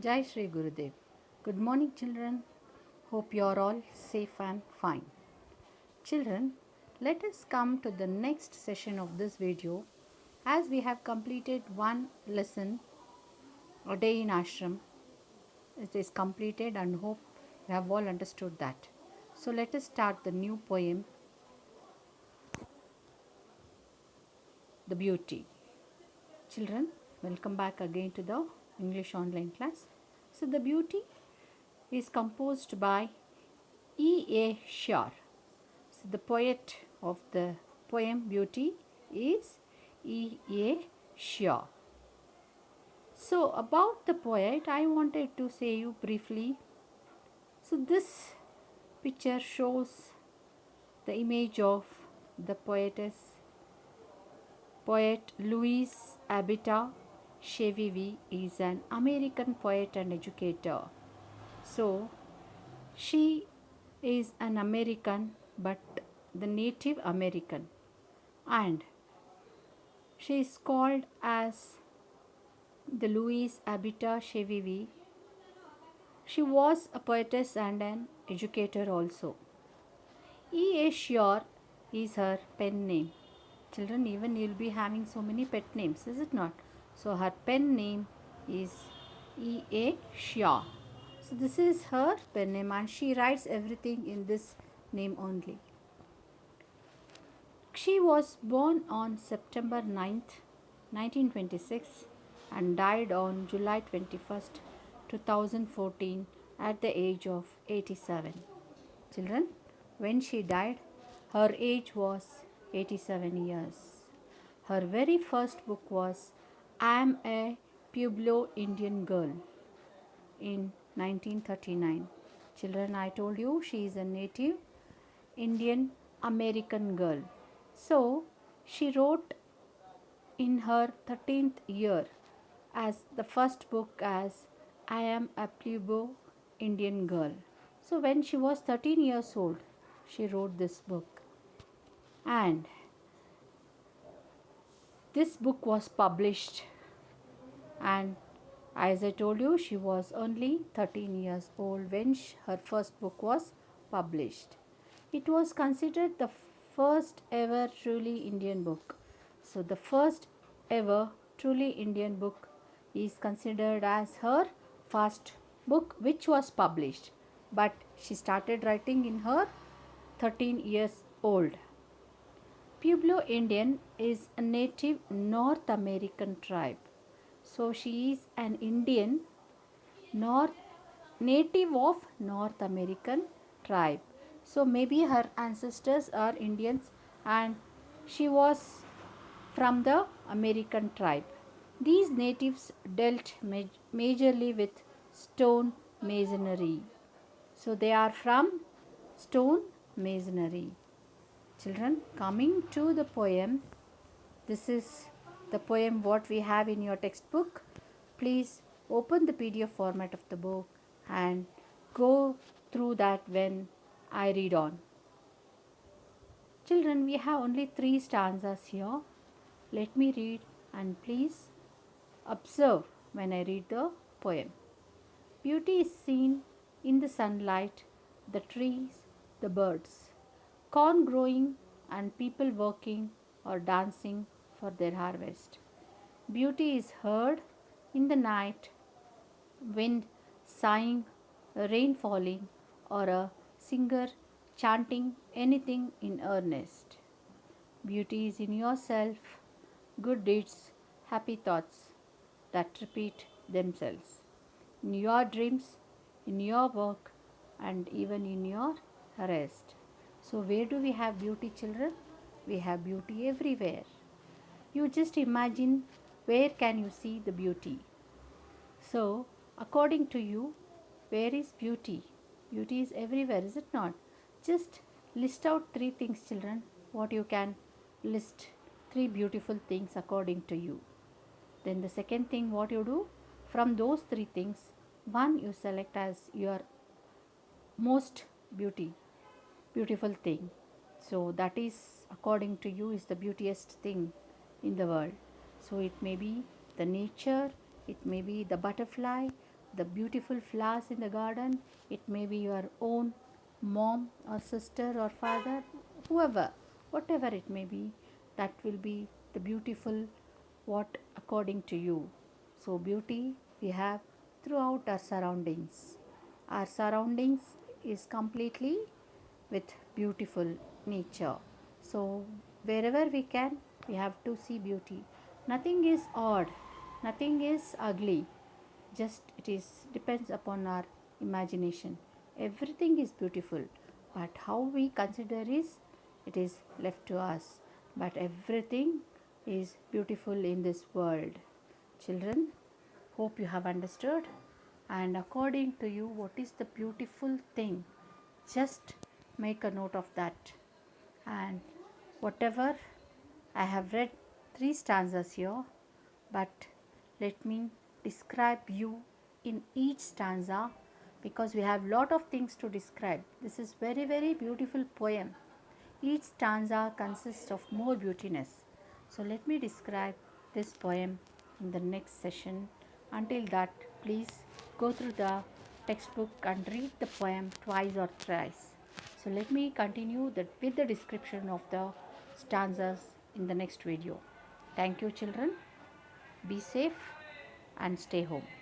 Jai Shri Gurudev. Good morning, children. Hope you are all safe and fine. Children, let us come to the next session of this video as we have completed one lesson a day in ashram. It is completed and hope you have all understood that. So let us start the new poem, The Beauty. Children, welcome back again to the English online class. So The Beauty is composed by E.A. Shah. So the poet of the poem Beauty is E.A. Shah. So about the poet, I wanted to say you briefly. So this picture shows the image of the poet Louise Abita Shevivi is an American poet and educator. So she is an American but the Native American, and she is called as the Louise Abita Shevivi. She was a poetess and an educator also. E.A. Shore is her pen name. Children, even you'll be having so many pet names, is it not? So her pen name is E.A. Shah. So this is her pen name and she writes everything in this name only. She was born on September 9th, 1926 and died on July 21st, 2014 at the age of 87. Children, when she died, her age was 87 years. Her very first book was I Am a Pueblo Indian Girl in 1939. Children, I told you she is a native Indian American girl. So she wrote in her 13th year as the first book as I Am a Pueblo Indian Girl. So when she was 13 years old, she wrote this book. And this book was published, and as I told you, she was only 13 years old when her first book was published. It was considered the first ever truly Indian book. So the first ever truly Indian book is considered as her first book which was published. But she started writing in her 13 years old. Pueblo Indian is a native North American tribe. So she is an Indian North native of North American tribe. So maybe her ancestors are Indians and she was from the American tribe. These natives dealt majorly with stone masonry. So they are from stone masonry. Children, coming to the poem, this is the poem what we have in your textbook. Please open the PDF format of the book and go through that when I read on. Children, we have only 3 stanzas here. Let me read and please observe when I read the poem. Beauty is seen in the sunlight, the trees, the birds, corn growing and people working or dancing for their harvest. Beauty is heard in the night, wind sighing, rain falling, or a singer chanting anything in earnest. Beauty is in yourself, good deeds, happy thoughts that repeat themselves. In your dreams, in your work, and even in your rest. So, where do we have beauty, children? We have beauty everywhere. You just imagine where can you see the beauty. So, according to you, where is beauty? Beauty is everywhere, is it not? Just list out 3 things, children. What you can list 3 beautiful things according to you. Then the second thing, what you do? From those 3 things, one you select as your most beautiful thing. So that is according to you is the beautiest thing in the world. So it may be the nature, it may be the butterfly, the beautiful flowers in the garden. It may be your own mom or sister or father, whoever, whatever it may be, that will be the beautiful what according to you. So, beauty we have throughout our surroundings. Our surroundings is completely with beautiful nature. So, wherever we can, we have to see beauty. Nothing is odd, nothing is ugly, just it is depends upon our imagination. Everything is beautiful, but how we consider is it is left to us. But everything is beautiful in this world. Children, hope you have understood. And according to you, what is the beautiful thing? Just make a note of that. And whatever I have read 3 stanzas here, but let me describe you in each stanza, because we have lot of things to describe. This is very beautiful poem. Each stanza consists of more beautiness. So let me describe this poem in the next session. Until that, please go through the textbook and read the poem twice or thrice. So let me continue with the description of the stanzas in the next video. Thank you, children. Be safe and stay home.